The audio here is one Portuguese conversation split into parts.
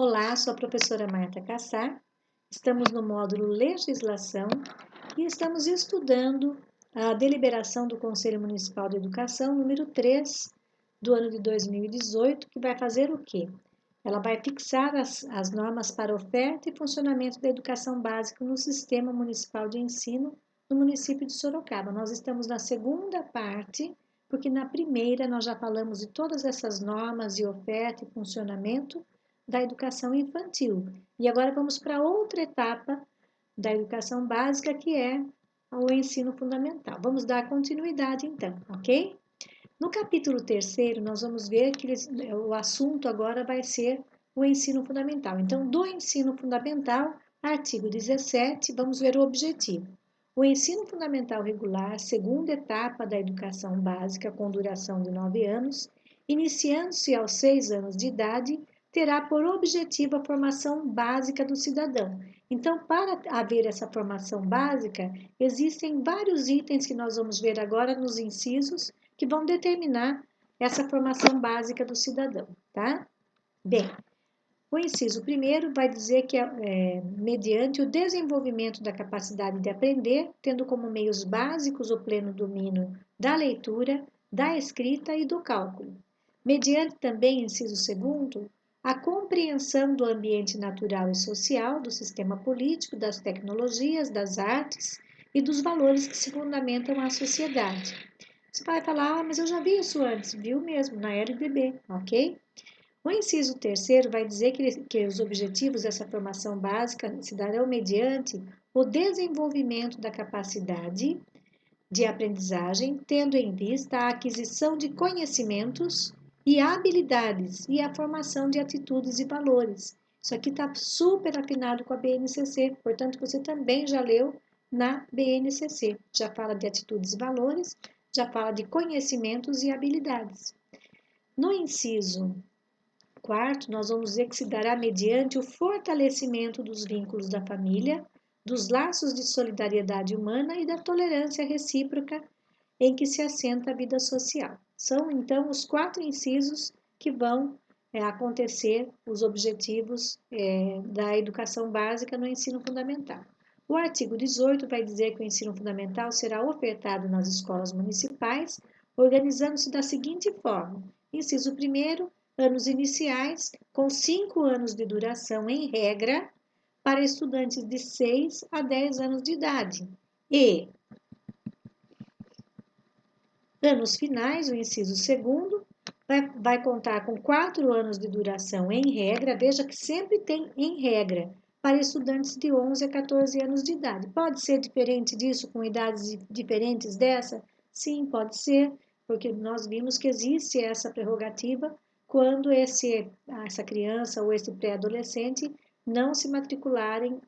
Olá, sou a professora Marta Cassar. Estamos no módulo Legislação e estamos estudando a deliberação do Conselho Municipal de Educação número 3 do ano de 2018, que vai fazer o quê? Ela vai fixar as normas para oferta e funcionamento da educação básica no Sistema Municipal de Ensino no município de Sorocaba. Nós estamos na segunda parte, porque na primeira nós já falamos de todas essas normas de oferta e funcionamento da educação infantil. E agora vamos para outra etapa da educação básica, que é o ensino fundamental. Vamos dar continuidade então, ok? No capítulo 3º, nós vamos ver que o assunto agora vai ser o ensino fundamental. Então, do ensino fundamental, artigo 17, vamos ver o objetivo. O ensino fundamental regular, segunda etapa da educação básica, com duração de 9 anos, iniciando-se aos 6 anos de idade, terá por objetivo a formação básica do cidadão. Então, para haver essa formação básica, existem vários itens que nós vamos ver agora nos incisos, que vão determinar essa formação básica do cidadão, tá? Bem, o inciso primeiro vai dizer que mediante o desenvolvimento da capacidade de aprender, tendo como meios básicos o pleno domínio da leitura, da escrita e do cálculo. Mediante também, inciso segundo, a compreensão do ambiente natural e social, do sistema político, das tecnologias, das artes e dos valores que se fundamentam à sociedade. Você vai falar, mas eu já vi isso antes, viu mesmo, na LDB, ok? O inciso terceiro vai dizer que os objetivos dessa formação básica se darão mediante o desenvolvimento da capacidade de aprendizagem, tendo em vista a aquisição de conhecimentos e habilidades e a formação de atitudes e valores. Isso aqui está super afinado com a BNCC, portanto, você também já leu na BNCC. Já fala de atitudes e valores, já fala de conhecimentos e habilidades. No inciso quarto, nós vamos dizer que se dará mediante o fortalecimento dos vínculos da família, dos laços de solidariedade humana e da tolerância recíproca em que se assenta a vida social. São, então, os 4 incisos que vão acontecer, os objetivos da educação básica no ensino fundamental. O artigo 18 vai dizer que o ensino fundamental será ofertado nas escolas municipais, organizando-se da seguinte forma: inciso 1º, anos iniciais, com 5 anos de duração em regra, para estudantes de 6 a 10 anos de idade. E anos finais, o inciso 2º, vai contar com 4 anos de duração em regra, veja que sempre tem em regra, para estudantes de 11 a 14 anos de idade. Pode ser diferente disso, com idades diferentes dessa? Sim, pode ser, porque nós vimos que existe essa prerrogativa quando essa criança ou esse pré-adolescente não se matricularam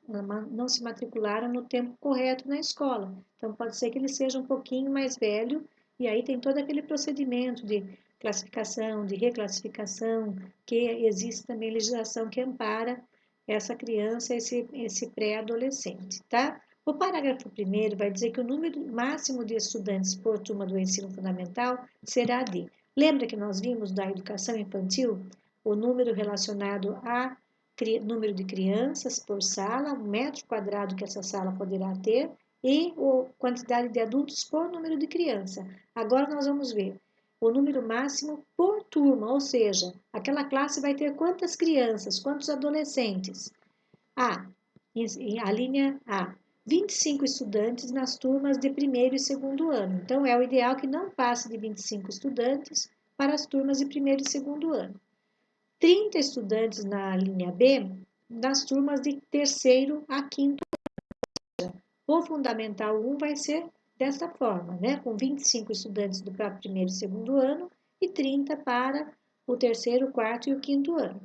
no tempo correto na escola. Então, pode ser que ele seja um pouquinho mais velho, e aí tem todo aquele procedimento de classificação, de reclassificação, que existe também legislação que ampara essa criança, esse pré-adolescente, tá? O parágrafo 1º vai dizer que o número máximo de estudantes por turma do ensino fundamental será de... Lembra que nós vimos da educação infantil o número relacionado a número de crianças por sala, o metro quadrado que essa sala poderá ter e a quantidade de adultos por número de criança. Agora nós vamos ver o número máximo por turma, ou seja, aquela classe vai ter quantas crianças, quantos adolescentes? A linha A, 25 estudantes nas turmas de primeiro e segundo ano. Então, é o ideal que não passe de 25 estudantes para as turmas de primeiro e segundo ano. 30 estudantes na linha B, nas turmas de terceiro a quinto ano. O Fundamental 1 vai ser dessa forma, né? Com 25 estudantes do primeiro e segundo ano e 30 para o terceiro, quarto e o quinto ano.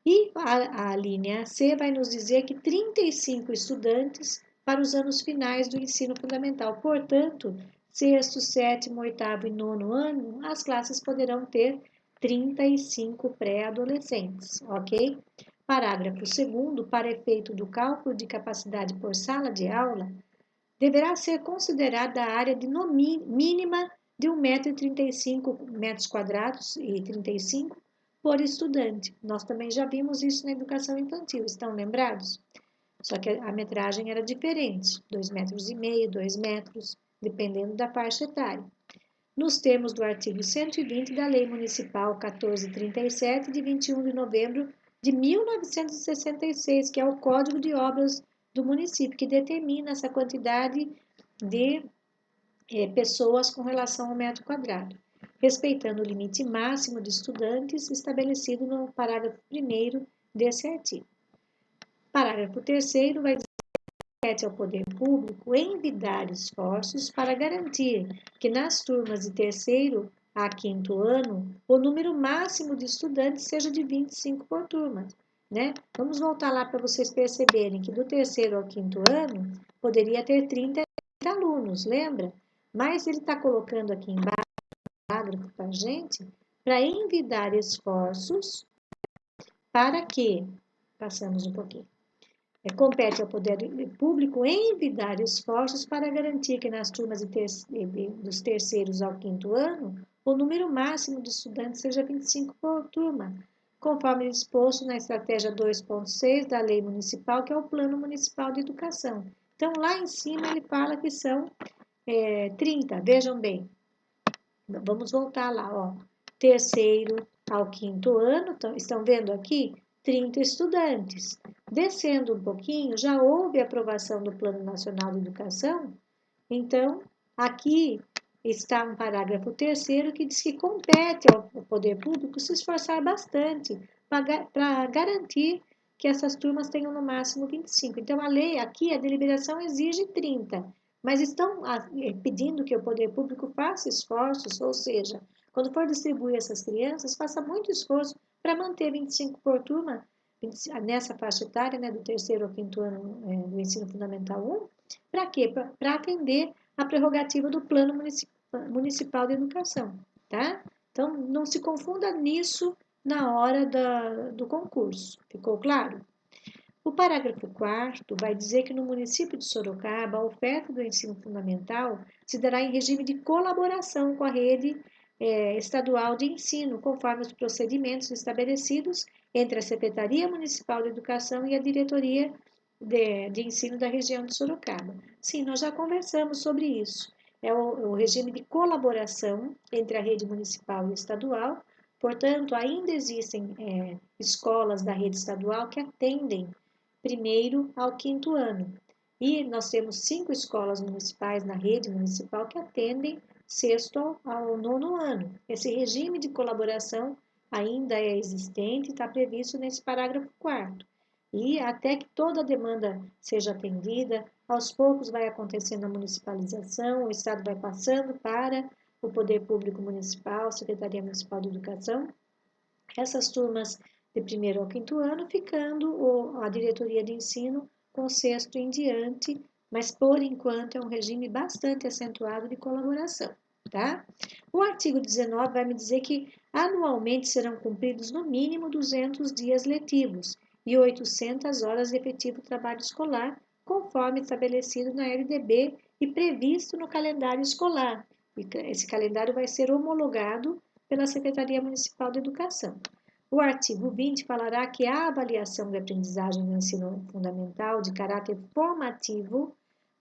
E a linha C vai nos dizer que 35 estudantes para os anos finais do ensino fundamental. Portanto, sexto, sétimo, oitavo e nono ano, as classes poderão ter 35 pré-adolescentes, ok? Parágrafo 2º, para efeito do cálculo de capacidade por sala de aula, deverá ser considerada a área de mínima de 1,35 m² e 35 por estudante. Nós também já vimos isso na educação infantil, estão lembrados? Só que a metragem era diferente, 2,5 metros, 2 metros, dependendo da faixa etária. Nos termos do artigo 120 da Lei Municipal 1437, de 21 de novembro de 1966, que é o Código de Obras do município, que determina essa quantidade de pessoas com relação ao metro quadrado, respeitando o limite máximo de estudantes estabelecido no parágrafo 1º desse artigo. Parágrafo 3º vai dizer que compete ao poder público envidar esforços para garantir que nas turmas de 3º a 5º ano, o número máximo de estudantes seja de 25 por turma, né? Vamos voltar lá para vocês perceberem que do 3º ao 5º ano, poderia ter 30 alunos, lembra? Mas ele está colocando aqui embaixo o parágrafo para a gente, para envidar esforços para que, passamos um pouquinho, compete ao poder público envidar esforços para garantir que nas turmas dos 3º ao 5º ano, o número máximo de estudantes seja 25 por turma, conforme disposto na estratégia 2.6 da Lei Municipal, que é o Plano Municipal de Educação. Então, lá em cima ele fala que são 30, vejam bem. Vamos voltar lá, ó. 3º ao 5º ano, estão vendo aqui? 30 estudantes. Descendo um pouquinho, já houve aprovação do Plano Nacional de Educação, então aqui está um parágrafo 3º que diz que compete ao poder público se esforçar bastante para garantir que essas turmas tenham no máximo 25. Então a lei aqui, a deliberação exige 30, mas estão pedindo que o poder público faça esforços, ou seja, quando for distribuir essas crianças, faça muito esforço para manter 25 por turma, nessa faixa etária, né, do 3º ao 5º ano do ensino fundamental 1, para quê? Para atender a prerrogativa do Plano Municipal de Educação, tá? Então, não se confunda nisso na hora do concurso, ficou claro? O parágrafo 4º vai dizer que no município de Sorocaba, a oferta do ensino fundamental se dará em regime de colaboração com a rede estadual de ensino, conforme os procedimentos estabelecidos entre a Secretaria Municipal de Educação e a Diretoria de Ensino da região de Sorocaba. Sim, nós já conversamos sobre isso. É o regime de colaboração entre a rede municipal e estadual. Portanto, ainda existem escolas da rede estadual que atendem 1º ao 5º ano. E nós temos 5 escolas municipais na rede municipal que atendem 6º ao 9º ano. Esse regime de colaboração ainda é existente e está previsto nesse parágrafo 4º. E até que toda a demanda seja atendida, aos poucos vai acontecendo a municipalização, o Estado vai passando para o Poder Público Municipal, Secretaria Municipal de Educação, essas turmas de 1º ao 5º ano, ficando a diretoria de ensino com 6º em diante, mas por enquanto é um regime bastante acentuado de colaboração, tá? O artigo 19 vai me dizer que anualmente serão cumpridos no mínimo 200 dias letivos e 800 horas de efetivo trabalho escolar, conforme estabelecido na LDB e previsto no calendário escolar. Esse calendário vai ser homologado pela Secretaria Municipal de Educação. O artigo 20 falará que a avaliação de aprendizagem no ensino fundamental de caráter formativo,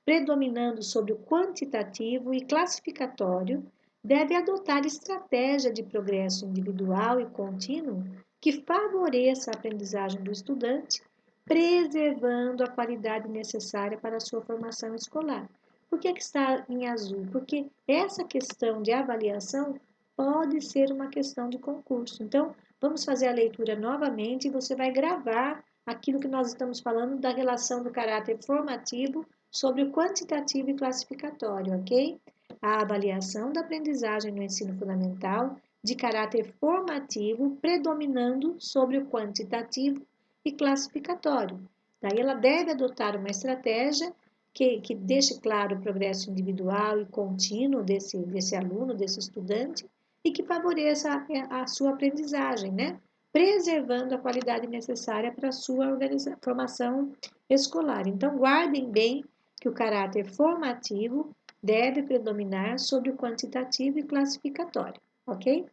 predominando sobre o quantitativo e classificatório, deve adotar estratégia de progresso individual e contínuo que favoreça a aprendizagem do estudante, preservando a qualidade necessária para a sua formação escolar. Por que está em azul? Porque essa questão de avaliação pode ser uma questão de concurso. Então, vamos fazer a leitura novamente e você vai gravar aquilo que nós estamos falando da relação do caráter formativo sobre o quantitativo e classificatório, ok? A avaliação da aprendizagem no ensino fundamental de caráter formativo predominando sobre o quantitativo e classificatório. Daí ela deve adotar uma estratégia que deixe claro o progresso individual e contínuo desse aluno, desse estudante, e que favoreça a sua aprendizagem, né? Preservando a qualidade necessária para a sua formação escolar. Então, guardem bem que o caráter formativo deve predominar sobre o quantitativo e classificatório, ok?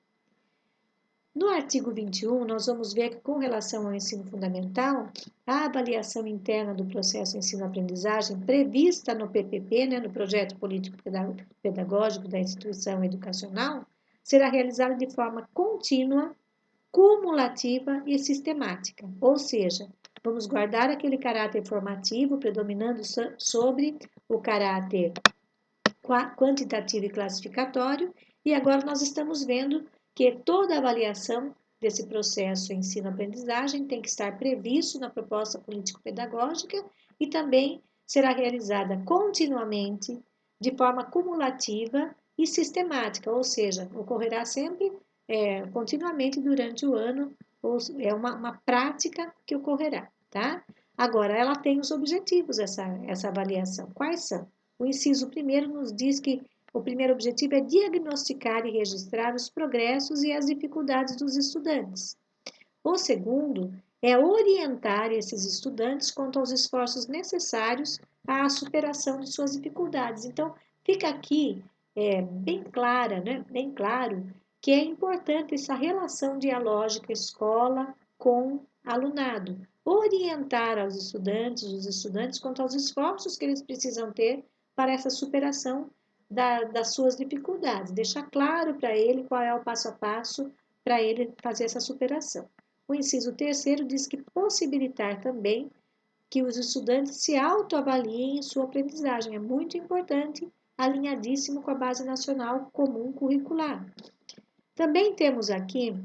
No artigo 21, nós vamos ver que, com relação ao ensino fundamental, a avaliação interna do processo ensino-aprendizagem prevista no PPP, no Projeto Político Pedagógico da Instituição Educacional, será realizada de forma contínua, cumulativa e sistemática, ou seja, vamos guardar aquele caráter formativo predominando sobre o caráter quantitativo e classificatório, e agora nós estamos vendo que toda avaliação desse processo ensino-aprendizagem tem que estar previsto na proposta político-pedagógica e também será realizada continuamente, de forma cumulativa e sistemática, ou seja, ocorrerá sempre continuamente durante o ano, ou é uma prática que ocorrerá, tá? Agora, ela tem os objetivos, essa avaliação. Quais são? O inciso 1 nos diz que o primeiro objetivo é diagnosticar e registrar os progressos e as dificuldades dos estudantes. O segundo é orientar esses estudantes quanto aos esforços necessários à superação de suas dificuldades. Então, fica aqui bem clara, né? Bem claro que é importante essa relação dialógica escola com alunado. Orientar aos os estudantes quanto aos esforços que eles precisam ter para essa superação das suas dificuldades. Deixar claro para ele qual é o passo a passo para ele fazer essa superação. O inciso 3º diz que possibilitar também que os estudantes se autoavaliem em sua aprendizagem. É muito importante, alinhadíssimo com a Base Nacional Comum Curricular. Também temos aqui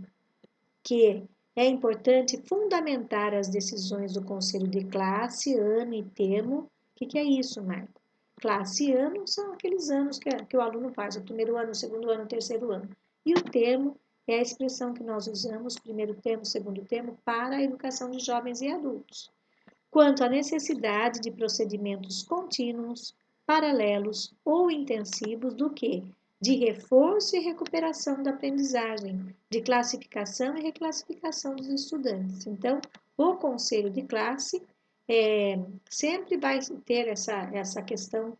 que é importante fundamentar as decisões do conselho de classe, ano e termo. O que é isso, Marco? Classe e ano são aqueles anos que o aluno faz, o primeiro ano, o segundo ano, o terceiro ano. E o termo é a expressão que nós usamos, primeiro termo, segundo termo, para a educação de jovens e adultos. Quanto à necessidade de procedimentos contínuos, paralelos ou intensivos do que? De reforço e recuperação da aprendizagem, de classificação e reclassificação dos estudantes. Então, o conselho de classe sempre vai ter essa questão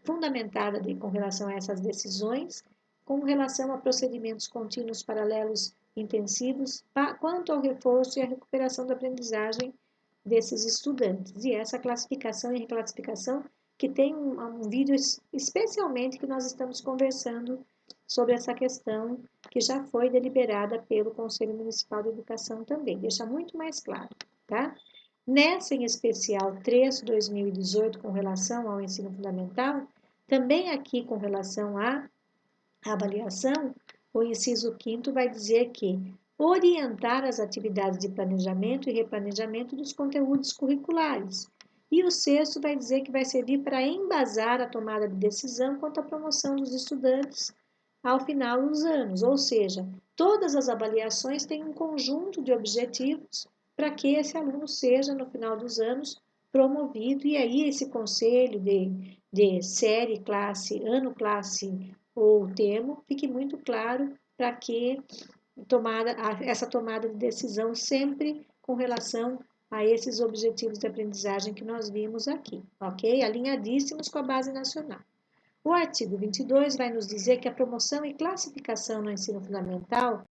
fundamentada com relação a essas decisões, com relação a procedimentos contínuos, paralelos, intensivos, quanto ao reforço e à recuperação da aprendizagem desses estudantes. E essa classificação e reclassificação, que tem um vídeo especialmente que nós estamos conversando sobre essa questão, que já foi deliberada pelo Conselho Municipal de Educação também, deixa muito mais claro, tá? Nessa, em especial, 3/2018, com relação ao ensino fundamental, também aqui com relação à avaliação, o inciso 5º vai dizer que orientar as atividades de planejamento e replanejamento dos conteúdos curriculares. E o 6º vai dizer que vai servir para embasar a tomada de decisão quanto à promoção dos estudantes ao final dos anos, ou seja, todas as avaliações têm um conjunto de objetivos para que esse aluno seja, no final dos anos, promovido, e aí esse conselho de série, classe, ano, classe ou termo, fique muito claro para que essa tomada de decisão sempre com relação a esses objetivos de aprendizagem que nós vimos aqui, ok? Alinhadíssimos com a base nacional. O artigo 22 vai nos dizer que a promoção e classificação no ensino fundamental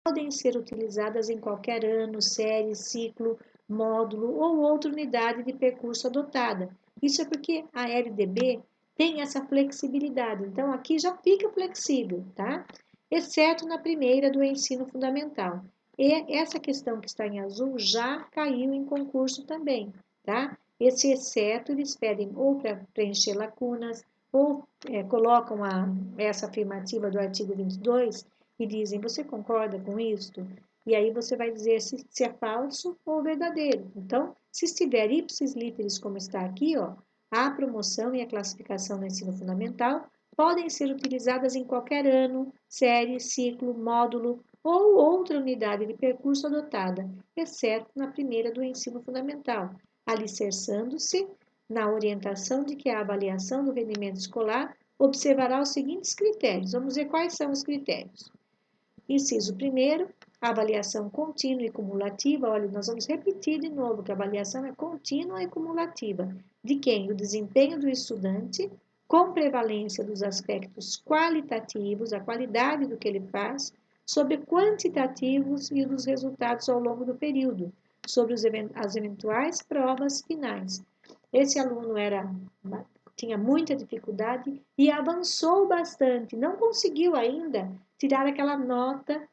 podem ser utilizadas em qualquer ano, série, ciclo, módulo ou outra unidade de percurso adotada. Isso é porque a LDB tem essa flexibilidade. Então, aqui já fica flexível, tá? Exceto na primeira do ensino fundamental. E essa questão que está em azul já caiu em concurso também, tá? Esse exceto eles pedem ou para preencher lacunas, ou colocam essa afirmativa do artigo 22 e dizem, você concorda com isto? E aí você vai dizer se é falso ou verdadeiro. Então, se estiver ipsis literis, como está aqui, ó, a promoção e a classificação no ensino fundamental podem ser utilizadas em qualquer ano, série, ciclo, módulo ou outra unidade de percurso adotada, exceto na primeira do ensino fundamental, alicerçando-se na orientação de que a avaliação do rendimento escolar observará os seguintes critérios. Vamos ver quais são os critérios. Inciso 1º, avaliação contínua e cumulativa. Olha, nós vamos repetir de novo que a avaliação é contínua e cumulativa. De quem? O desempenho do estudante, com prevalência dos aspectos qualitativos, a qualidade do que ele faz, sobre quantitativos e dos resultados ao longo do período, sobre as eventuais provas finais. Esse aluno tinha muita dificuldade e avançou bastante, não conseguiu ainda tirar aquela nota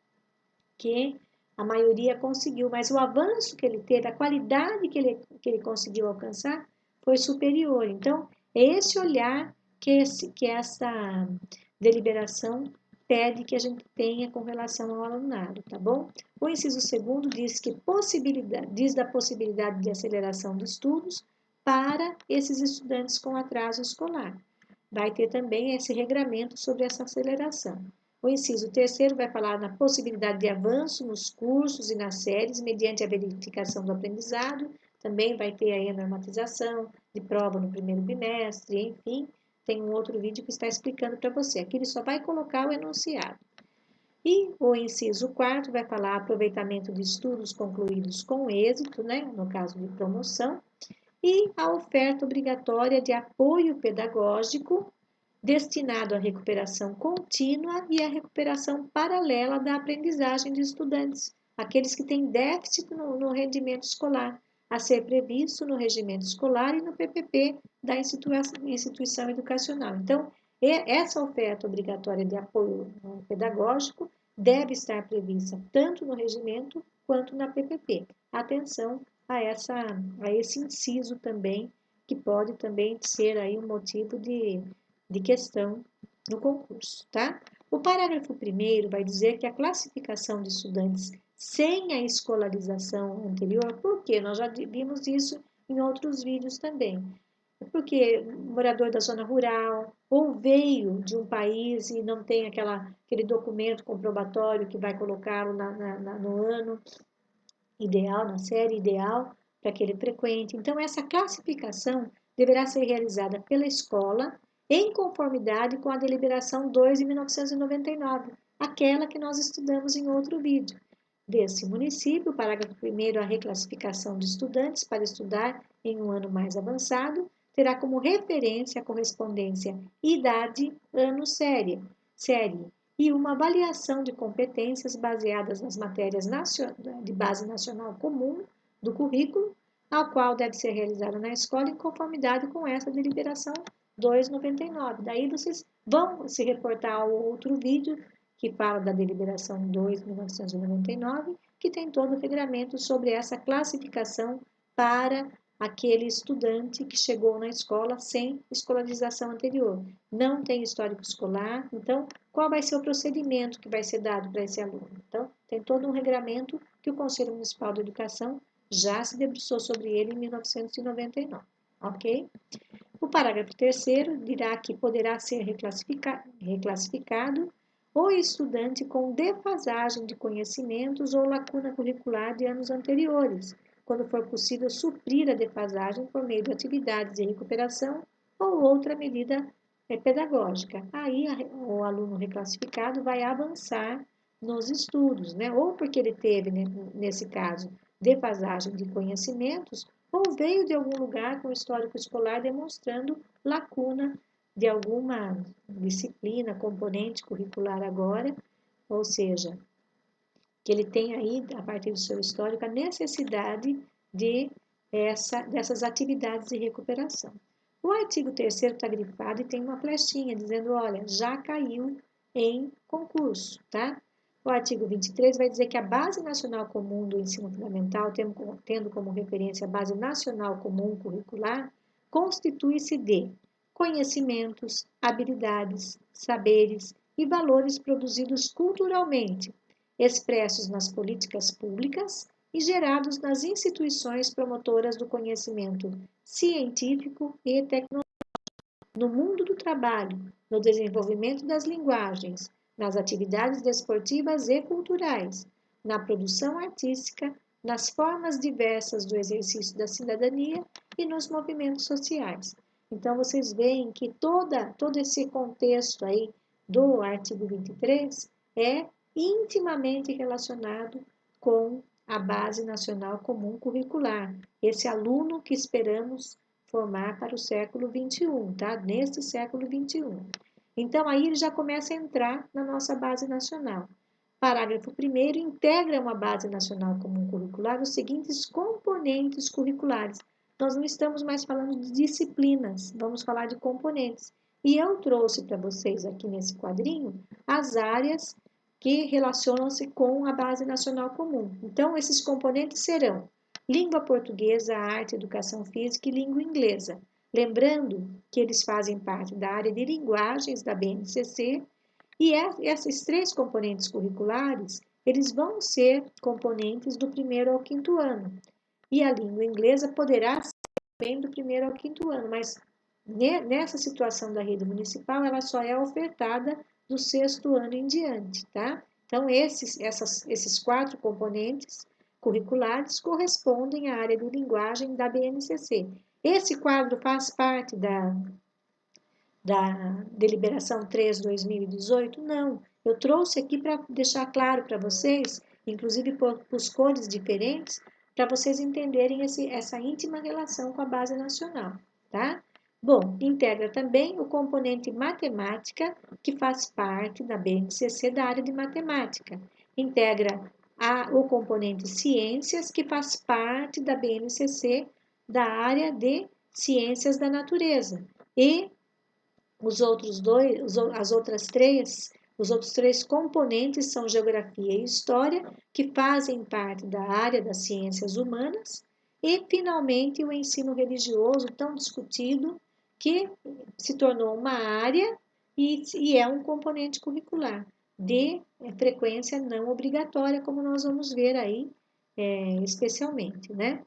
que a maioria conseguiu, mas o avanço que ele teve, a qualidade que ele conseguiu alcançar foi superior. Então, é esse olhar que essa deliberação pede que a gente tenha com relação ao alunado, tá bom? O inciso segundo diz da possibilidade de aceleração dos estudos para esses estudantes com atraso escolar. Vai ter também esse regramento sobre essa aceleração. O inciso terceiro vai falar na possibilidade de avanço nos cursos e nas séries mediante a verificação do aprendizado. Também vai ter aí a normatização de prova no primeiro bimestre, enfim. Tem um outro vídeo que está explicando para você. Aqui ele só vai colocar o enunciado. E o inciso quarto vai falar aproveitamento de estudos concluídos com êxito, né, no caso de promoção, e a oferta obrigatória de apoio pedagógico destinado à recuperação contínua e à recuperação paralela da aprendizagem de estudantes, aqueles que têm déficit no rendimento escolar, a ser previsto no regimento escolar e no PPP da instituição educacional. Então, essa oferta obrigatória de apoio pedagógico deve estar prevista tanto no regimento quanto na PPP. Atenção a esse inciso também, que pode também ser aí um motivo de questão no concurso, tá? O parágrafo 1º vai dizer que a classificação de estudantes sem a escolarização anterior, porque nós já vimos isso em outros vídeos também, porque morador da zona rural ou veio de um país e não tem aquele documento comprobatório que vai colocá-lo no ano ideal, na série ideal para que ele frequente. Então, essa classificação deverá ser realizada pela escola em conformidade com a deliberação 2 de 1999, aquela que nós estudamos em outro vídeo. Desse município, parágrafo 1º, a reclassificação de estudantes para estudar em um ano mais avançado terá como referência a correspondência idade, ano, série e uma avaliação de competências baseadas nas matérias de base nacional comum do currículo, ao qual deve ser realizada na escola em conformidade com essa deliberação 299. Daí vocês vão se reportar ao outro vídeo que fala da deliberação 2 de 1999, que tem todo o regramento sobre essa classificação para aquele estudante que chegou na escola sem escolarização anterior. Não tem histórico escolar, então qual vai ser o procedimento que vai ser dado para esse aluno? Então, tem todo um regramento que o Conselho Municipal de Educação já se debruçou sobre ele em 1999, ok? O parágrafo 3º dirá que poderá ser reclassificado o estudante com defasagem de conhecimentos ou lacuna curricular de anos anteriores, quando for possível suprir a defasagem por meio de atividades de recuperação ou outra medida pedagógica. Aí o aluno reclassificado vai avançar nos estudos, né? Ou porque ele teve, né, nesse caso, defasagem de conhecimentos, ou veio de algum lugar com histórico escolar demonstrando lacuna de alguma disciplina, componente curricular agora, ou seja, que ele tem aí, a partir do seu histórico, a necessidade dessas atividades de recuperação. O artigo 3º está grifado e tem uma flechinha dizendo, olha, já caiu em concurso, tá? O artigo 23 vai dizer que a Base Nacional Comum do Ensino Fundamental, tendo como referência a Base Nacional Comum Curricular, constitui-se de conhecimentos, habilidades, saberes e valores produzidos culturalmente, expressos nas políticas públicas e gerados nas instituições promotoras do conhecimento científico e tecnológico, no mundo do trabalho, no desenvolvimento das linguagens, nas atividades desportivas e culturais, na produção artística, nas formas diversas do exercício da cidadania e nos movimentos sociais. Então, vocês veem que todo esse contexto aí do artigo 23 é intimamente relacionado com a Base Nacional Comum Curricular, esse aluno que esperamos formar para o século XXI, tá? Neste século XXI. Então, aí ele já começa a entrar na nossa base nacional. Parágrafo 1º, integra uma base nacional comum curricular os seguintes componentes curriculares. Nós não estamos mais falando de disciplinas, vamos falar de componentes. E eu trouxe para vocês aqui nesse quadrinho as áreas que relacionam-se com a base nacional comum. Então, esses componentes serão língua portuguesa, arte, educação física e língua inglesa. Lembrando que eles fazem parte da área de linguagens da BNCC, e esses 3 componentes curriculares, eles vão ser componentes do 1º ao 5º ano. E a língua inglesa poderá ser também do 1º ao 5º ano, mas nessa situação da rede municipal, ela só é ofertada do 6º ano em diante, tá? Então, esses 4 componentes curriculares correspondem à área de linguagem da BNCC. Esse quadro faz parte da deliberação 3/2018? Não, eu trouxe aqui para deixar claro para vocês, inclusive por cores diferentes, para vocês entenderem essa íntima relação com a base nacional, tá? Bom, integra também o componente matemática, que faz parte da BNCC da área de matemática. Integra o componente ciências, que faz parte da BNCC da área de ciências da natureza. E os outros três componentes são geografia e história, que fazem parte da área das ciências humanas, e, finalmente, o ensino religioso, tão discutido, que se tornou uma área e é um componente curricular de frequência não obrigatória, como nós vamos ver aí, especialmente, né?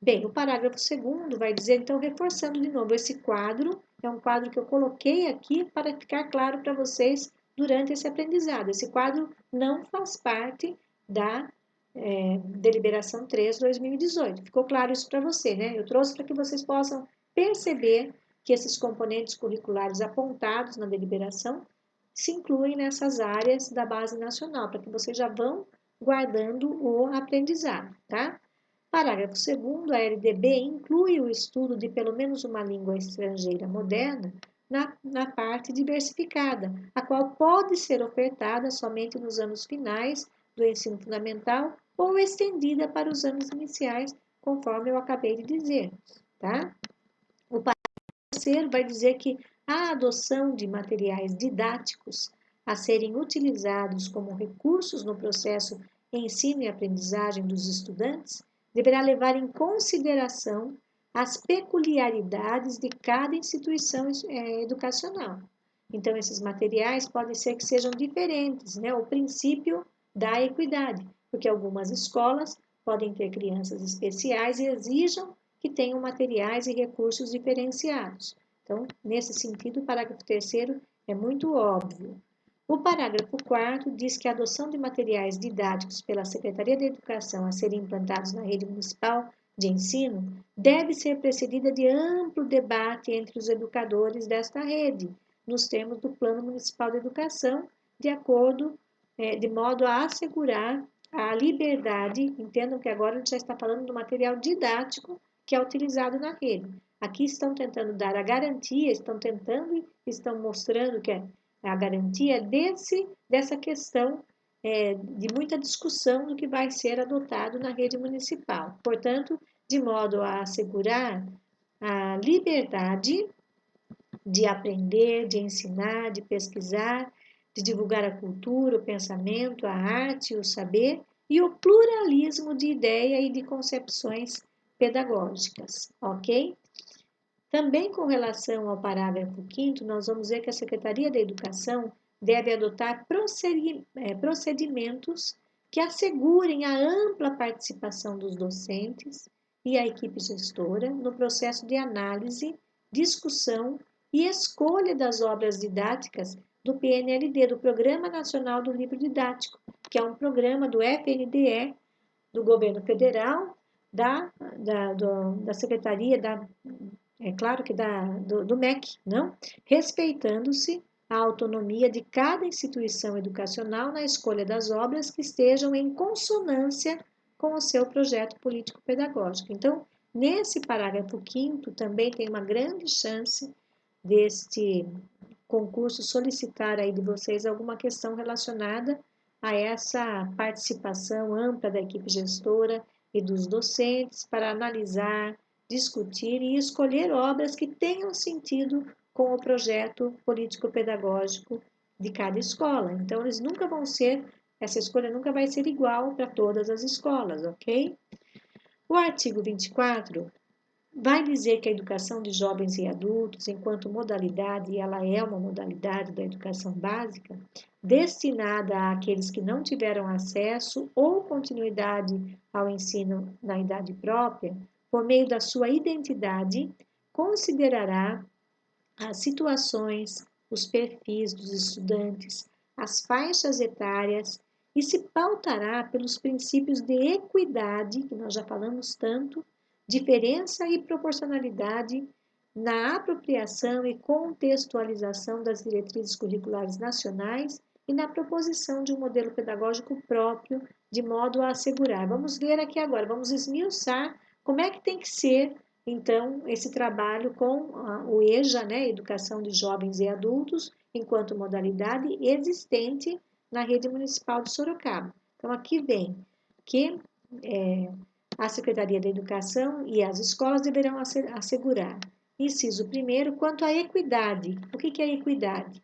Bem, o parágrafo 2º vai dizer, então, reforçando de novo, esse quadro é um quadro que eu coloquei aqui para ficar claro para vocês durante esse aprendizado. Esse quadro não faz parte da deliberação 3/2018. Ficou claro isso para você, né? Eu trouxe para que vocês possam perceber que esses componentes curriculares apontados na deliberação se incluem nessas áreas da base nacional, para que vocês já vão guardando o aprendizado, tá? Parágrafo 2º, a LDB inclui o estudo de pelo menos uma língua estrangeira moderna na parte diversificada, a qual pode ser ofertada somente nos anos finais do ensino fundamental ou estendida para os anos iniciais, conforme eu acabei de dizer, tá? O parágrafo 3º vai dizer que a adoção de materiais didáticos a serem utilizados como recursos no processo ensino e aprendizagem dos estudantes deverá levar em consideração as peculiaridades de cada instituição educacional. Então, esses materiais podem ser que sejam diferentes, né? O princípio da equidade, porque algumas escolas podem ter crianças especiais e exijam que tenham materiais e recursos diferenciados. Então, nesse sentido, o parágrafo 3º é muito óbvio. O parágrafo 4º diz que a adoção de materiais didáticos pela Secretaria de Educação a serem implantados na rede municipal de ensino deve ser precedida de amplo debate entre os educadores desta rede, nos termos do Plano Municipal de Educação, de modo a assegurar a liberdade. Entendam que agora a gente já está falando do material didático que é utilizado na rede. Aqui estão tentando dar a garantia, estão mostrando que a garantia dessa questão de muita discussão do que vai ser adotado na rede municipal. Portanto, de modo a assegurar a liberdade de aprender, de ensinar, de pesquisar, de divulgar a cultura, o pensamento, a arte, o saber e o pluralismo de ideia e de concepções pedagógicas, ok? Também com relação ao parágrafo 5º, nós vamos ver que a Secretaria da Educação deve adotar procedimentos que assegurem a ampla participação dos docentes e a equipe gestora no processo de análise, discussão e escolha das obras didáticas do PNLD, do Programa Nacional do Livro Didático, que é um programa do FNDE, do Governo Federal, da Secretaria do MEC, não? Respeitando-se a autonomia de cada instituição educacional na escolha das obras que estejam em consonância com o seu projeto político-pedagógico. Então, nesse parágrafo 5º, também tem uma grande chance deste concurso solicitar aí de vocês alguma questão relacionada a essa participação ampla da equipe gestora e dos docentes para analisar, discutir e escolher obras que tenham sentido com o projeto político-pedagógico de cada escola. Então, essa escolha nunca vai ser igual para todas as escolas, ok? O artigo 24 vai dizer que a educação de jovens e adultos, enquanto modalidade, e ela é uma modalidade da educação básica, destinada àqueles que não tiveram acesso ou continuidade ao ensino na idade própria, por meio da sua identidade, considerará as situações, os perfis dos estudantes, as faixas etárias e se pautará pelos princípios de equidade, que nós já falamos tanto, diferença e proporcionalidade na apropriação e contextualização das diretrizes curriculares nacionais e na proposição de um modelo pedagógico próprio, de modo a assegurar. Vamos ver aqui agora, vamos esmiuçar como é que tem que ser, então, esse trabalho com o EJA, né, Educação de Jovens e Adultos, enquanto modalidade existente na rede municipal de Sorocaba. Então, aqui vem que a Secretaria da Educação e as escolas deverão assegurar. Inciso 1, quanto à equidade. O que é equidade?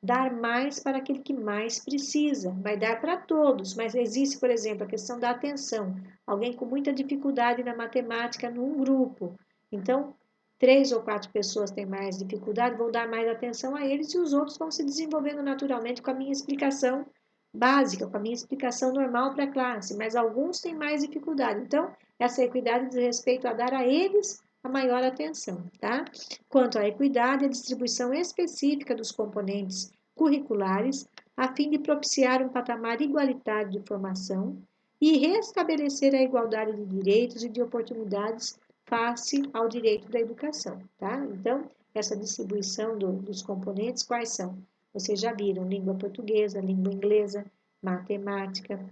Dar mais para aquele que mais precisa. Vai dar para todos, mas existe, por exemplo, a questão da atenção. Alguém com muita dificuldade na matemática num grupo. Então, 3 ou 4 pessoas têm mais dificuldade, vou dar mais atenção a eles e os outros vão se desenvolvendo naturalmente com a minha explicação básica, com a minha explicação normal para a classe, mas alguns têm mais dificuldade. Então, essa equidade diz respeito a dar a eles a maior atenção, tá? Quanto à equidade, a distribuição específica dos componentes curriculares, a fim de propiciar um patamar igualitário de formação e restabelecer a igualdade de direitos e de oportunidades face ao direito da educação, tá? Então, essa distribuição dos componentes, quais são? Vocês já viram língua portuguesa, língua inglesa, matemática,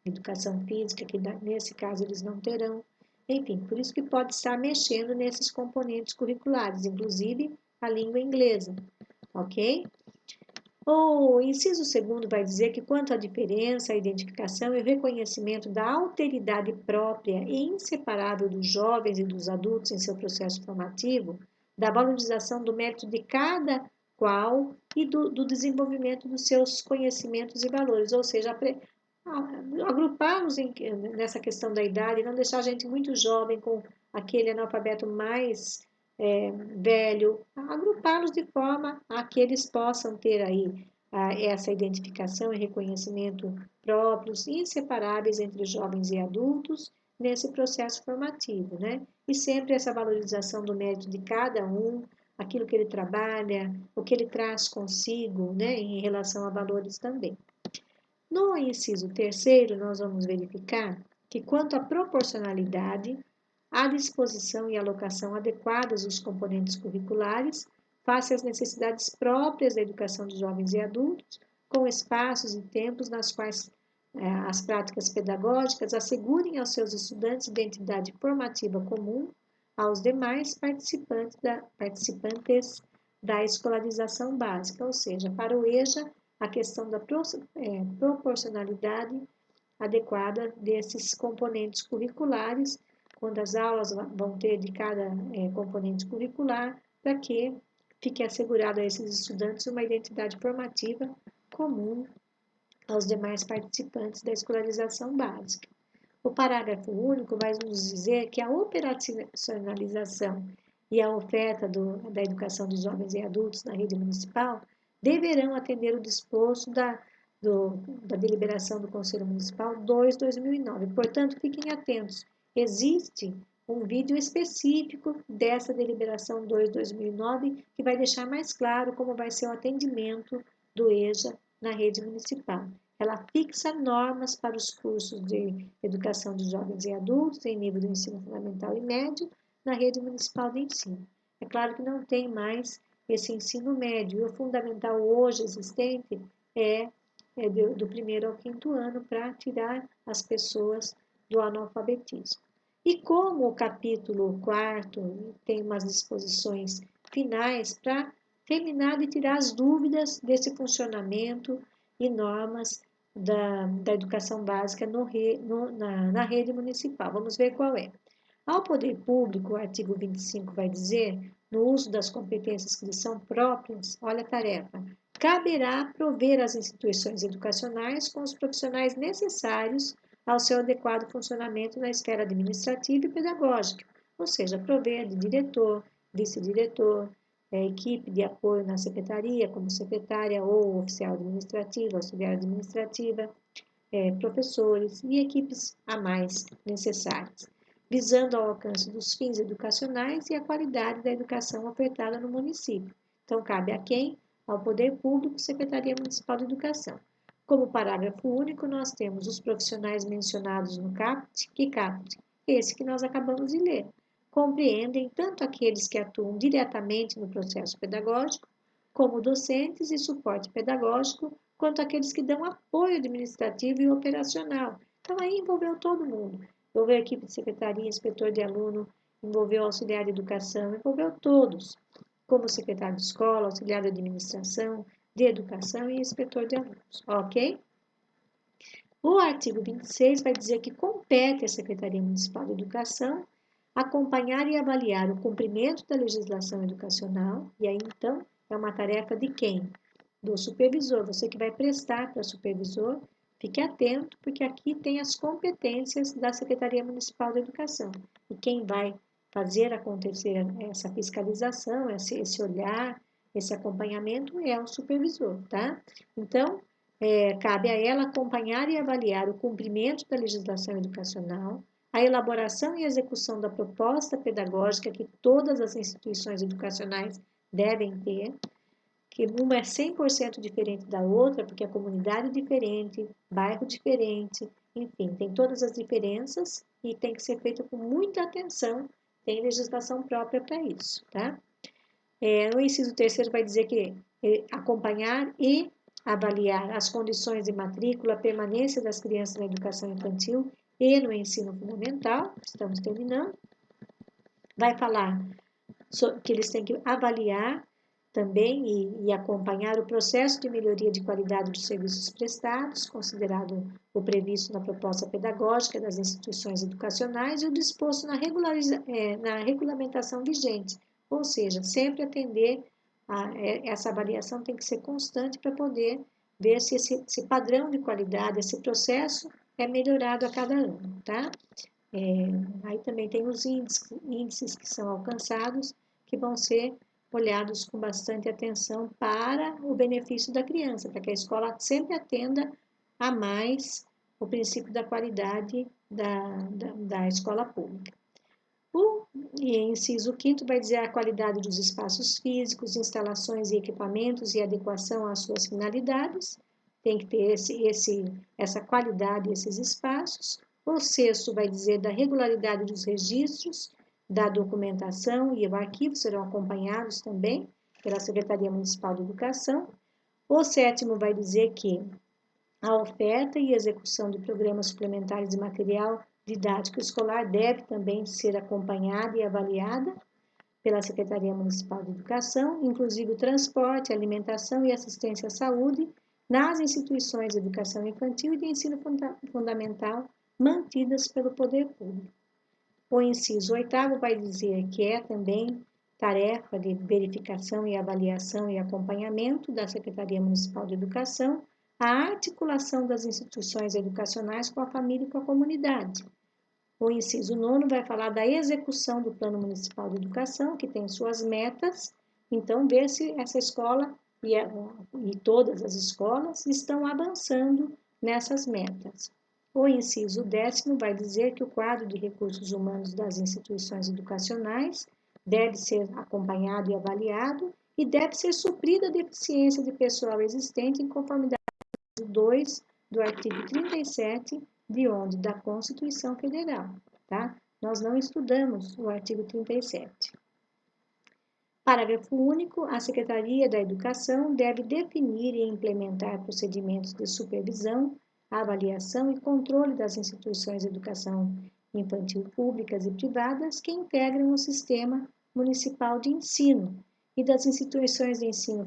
educação física, que nesse caso eles não terão. Enfim, por isso que pode estar mexendo nesses componentes curriculares, inclusive a língua inglesa, ok? O inciso 2º vai dizer que quanto à diferença, a identificação e o reconhecimento da alteridade própria e inseparável dos jovens e dos adultos em seu processo formativo, da valorização do mérito de cada qual e do desenvolvimento dos seus conhecimentos e valores, ou seja, agrupá-los nessa questão da idade, não deixar a gente muito jovem com aquele analfabeto mais velho, agrupá-los de forma a que eles possam ter aí essa identificação e reconhecimento próprios, inseparáveis entre jovens e adultos nesse processo formativo, né? E sempre essa valorização do mérito de cada um, aquilo que ele trabalha, o que ele traz consigo, né, em relação a valores também. No inciso 3º, nós vamos verificar que quanto à proporcionalidade, a disposição e alocação adequadas dos componentes curriculares face às necessidades próprias da educação de jovens e adultos, com espaços e tempos nas quais as práticas pedagógicas assegurem aos seus estudantes identidade formativa comum aos demais participantes da escolarização básica, ou seja, para o EJA, a questão da proporcionalidade adequada desses componentes curriculares, quando as aulas vão ter de cada componente curricular, para que fique assegurado a esses estudantes uma identidade formativa comum aos demais participantes da escolarização básica. O parágrafo único vai nos dizer que a operacionalização e a oferta da educação de jovens e adultos na rede municipal deverão atender o disposto da deliberação do Conselho Municipal 2/2009. Portanto, fiquem atentos, existe um vídeo específico dessa deliberação 2/2009 que vai deixar mais claro como vai ser o atendimento do EJA na rede municipal. Ela fixa normas para os cursos de educação de jovens e adultos em nível do ensino fundamental e médio na rede municipal de ensino. É claro que não tem mais esse ensino médio, e o fundamental hoje existente é do 1º ao 5º ano para tirar as pessoas do analfabetismo. E como o capítulo 4º tem umas disposições finais para terminar de tirar as dúvidas desse funcionamento e normas da educação básica na rede municipal. Vamos ver qual é. Ao poder público, o artigo 25 vai dizer, no uso das competências que lhe são próprias, olha a tarefa, caberá prover às instituições educacionais com os profissionais necessários ao seu adequado funcionamento na esfera administrativa e pedagógica, ou seja, prover de diretor, vice-diretor, equipe de apoio na secretaria, como secretária ou oficial administrativa, auxiliar administrativa, professores e equipes a mais necessárias, visando ao alcance dos fins educacionais e a qualidade da educação ofertada no município. Então, cabe a quem? Ao Poder Público, Secretaria Municipal de Educação. Como parágrafo único, nós temos os profissionais mencionados no CAPT, que CAPT, esse que nós acabamos de ler, compreendem tanto aqueles que atuam diretamente no processo pedagógico, como docentes e suporte pedagógico, quanto aqueles que dão apoio administrativo e operacional. Então, aí envolveu todo mundo. Envolveu a equipe de secretaria, inspetor de aluno, envolveu o auxiliar de educação, envolveu todos, como secretário de escola, auxiliar de administração, de educação e inspetor de alunos, ok? O artigo 26 vai dizer que compete à Secretaria Municipal de Educação acompanhar e avaliar o cumprimento da legislação educacional, e aí então é uma tarefa de quem? Do supervisor, você que vai prestar para o supervisor, fique atento, porque aqui tem as competências da Secretaria Municipal de Educação. E quem vai fazer acontecer essa fiscalização, esse olhar, esse acompanhamento é o supervisor, tá? Então, cabe a ela acompanhar e avaliar o cumprimento da legislação educacional, a elaboração e execução da proposta pedagógica que todas as instituições educacionais devem ter, que uma é 100% diferente da outra, porque a comunidade é diferente, bairro diferente, enfim, tem todas as diferenças e tem que ser feita com muita atenção, tem legislação própria para isso, tá? No inciso 3º vai dizer que acompanhar e avaliar as condições de matrícula, permanência das crianças na educação infantil e no ensino fundamental, estamos terminando. Vai falar que eles têm que avaliar também e acompanhar o processo de melhoria de qualidade dos serviços prestados, considerado o previsto na proposta pedagógica das instituições educacionais e o disposto na regulamentação vigente, ou seja, sempre atender essa avaliação tem que ser constante para poder ver se esse padrão de qualidade, esse processo é melhorado a cada ano, tá? Aí também tem os índices que são alcançados, que vão ser olhados com bastante atenção para o benefício da criança, para que a escola sempre atenda a mais o princípio da qualidade da escola pública. O inciso 5º vai dizer a qualidade dos espaços físicos, instalações e equipamentos e adequação às suas finalidades, tem que ter essa qualidade, esses espaços. O 6º vai dizer da regularidade dos registros, da documentação e o arquivo serão acompanhados também pela Secretaria Municipal de Educação. O 7º vai dizer que a oferta e execução de programas suplementares de material didático escolar deve também ser acompanhada e avaliada pela Secretaria Municipal de Educação, inclusive o transporte, alimentação e assistência à saúde nas instituições de educação infantil e de ensino fundamental mantidas pelo poder público. O inciso 8º vai dizer que é também tarefa de verificação e avaliação e acompanhamento da Secretaria Municipal de Educação a articulação das instituições educacionais com a família e com a comunidade. O inciso 9º vai falar da execução do Plano Municipal de Educação, que tem suas metas, então ver se essa escola e todas as escolas estão avançando nessas metas. O inciso 10º vai dizer que o quadro de recursos humanos das instituições educacionais deve ser acompanhado e avaliado e deve ser suprida a deficiência de pessoal existente em conformidade com o 2 do artigo 37 de onde? Da Constituição Federal, tá? Nós não estudamos o artigo 37. Parágrafo único, a Secretaria da Educação deve definir e implementar procedimentos de supervisão, avaliação e controle das instituições de educação infantil públicas e privadas que integram o sistema municipal de ensino e das instituições de ensino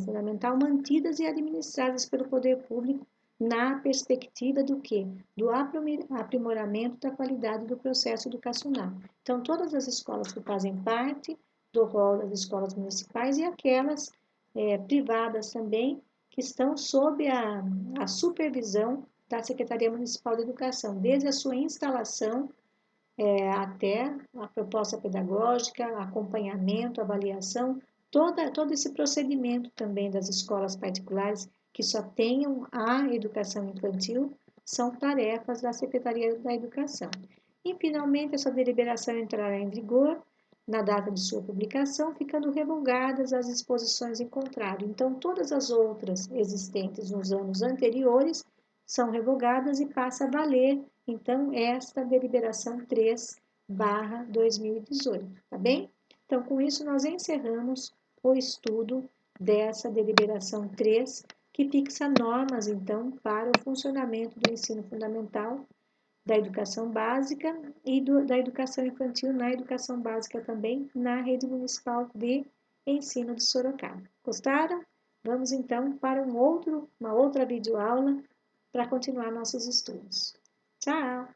fundamental mantidas e administradas pelo poder público na perspectiva do quê? Do aprimoramento da qualidade do processo educacional. Então, todas as escolas que fazem parte do rol das escolas municipais e aquelas privadas também, que estão sob a supervisão da Secretaria Municipal de Educação, desde a sua instalação até a proposta pedagógica, acompanhamento, avaliação, todo esse procedimento também das escolas particulares que só tenham a educação infantil, são tarefas da Secretaria da Educação. E, finalmente, essa deliberação entrará em vigor na data de sua publicação, ficando revogadas as disposições em contrário. Então, todas as outras existentes nos anos anteriores são revogadas e passa a valer, então, esta deliberação 3/2018, tá bem? Então, com isso, nós encerramos o estudo dessa deliberação 3, que fixa normas, então, para o funcionamento do ensino fundamental, da educação básica e da educação infantil na educação básica também, na rede municipal de ensino de Sorocaba. Gostaram? Vamos, então, para uma outra videoaula para continuar nossos estudos. Tchau!